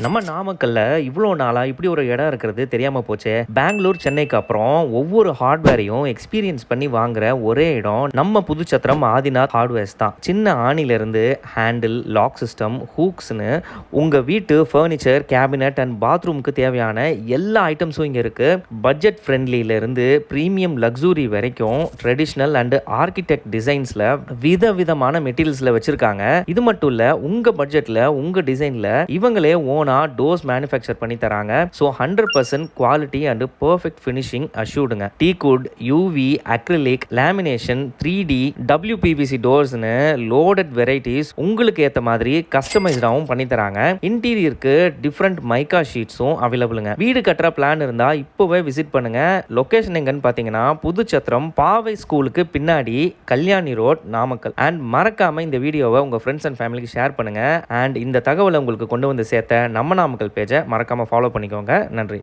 நம்ம நாமக்கல்ல இவ்வளோ நாளா இப்படி ஒரு இடம் இருக்கிறது தெரியாம போச்சே. பெங்களூர், சென்னைக்கு அப்புறம் ஒவ்வொரு ஹார்ட்வேரையும் எக்ஸ்பீரியன்ஸ் பண்ணி வாங்குற ஒரே இடம் நம்ம புதுச்சத்திரம் ஆதிநாத் ஹார்ட்வேர்ஸ் தான். சின்ன ஆணிலிருந்து ஹேண்டில், லாக் சிஸ்டம், ஹூக்ஸ்னு உங்க வீட்டு ஃபர்னிச்சர், கேபினட் அண்ட் பாத்ரூமுக்கு தேவையான எல்லா ஐட்டம்ஸும் இங்க இருக்கு. பட்ஜெட் ஃப்ரெண்ட்லில இருந்து பிரீமியம் லக்ஸுரி வரைக்கும் ட்ரெடிஷ்னல் அண்ட் ஆர்கிடெக்ட் டிசைன்ஸ்ல விதவிதமான மெட்டீரியல்ஸ்ல வச்சிருக்காங்க. இது மட்டும் இல்ல, உங்க பட்ஜெட்ல உங்க டிசைன்ல இவங்களே டோர்ஸ் மேனுஃபேக்சர் பண்ணி தராங்க. So 100% quality and perfect finishing அஷ்யூர்டுங்க. Teakwood, UV, acrylic, lamination, 3D, WPVC டோர்ஸ்னு லோடட் வெரைட்டிஸ் உங்களுக்கு ஏற்ற மாதிரி கஸ்டமைஸ்டாகவும் பண்ணி தராங்க. இன்டீரியருக்கு டிஃப்ரெண்ட் மைக்கா ஷீட்ஸும் அவைலபிளுங்க. வீடு கட்டுற பிளான் இருந்தா இப்போவே விசிட் பண்ணுங்க. லொகேஷன் எங்கன்னு பார்த்தீங்கன்னா புதுச்சத்திரம் பாவை ஸ்கூலுக்கு பின்னாடி கல்யாணி ரோட், நாமக்கல். அண்ட் மறக்காம இந்த வீடியோவை உங்க ஃப்ரெண்ட்ஸ் அண்ட் ஃபேமிலிக்கு ஷேர் பண்ணுங்க. அண்ட் இந்த தகவலை உங்களுக்கு கொண்டு வந்து சேர்த்த நம்ம நாமக்கல் பேஜை மறக்காம ஃபாலோ பண்ணிக்கோங்க. நன்றி.